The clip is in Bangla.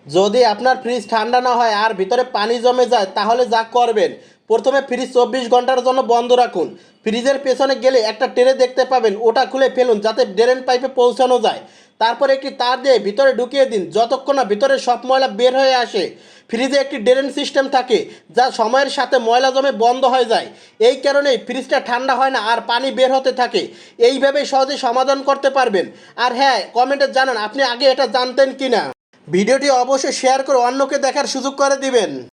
যদি আপনার ফ্রিজ ঠান্ডা না হয় আর ভিতরে পানি জমে যায় তাহলে যা করবেন, প্রথমে ফ্রিজ 24 ঘন্টার জন্য বন্ধ রাখুন। ফ্রিজের পেছনে গেলে একটা ট্রে দেখতে পাবেন, ওটা খুলে ফেলুন যাতে ড্রেন পাইপে পৌঁছানো যায়। তারপর একটি তার দিয়ে ভিতরে ঢুকিয়ে দিন যতক্ষণ না ভিতরে সব ময়লা বের হয়ে আসে। ফ্রিজে একটি ড্রেন সিস্টেম থাকে যা সময়ের সাথে ময়লা জমে বন্ধ হয়ে যায়। এই কারণেই ফ্রিজটা ঠান্ডা হয় না আর পানি বের হতে থাকে। এইভাবেই সহজে সমাধান করতে পারবেন। আর হ্যাঁ, কমেন্টে জানান আপনি আগে এটা জানতেন কি না। ভিডিওটি অবশ্যই শেয়ার করে অন্যকে দেখার সুযোগ করে দিবেন।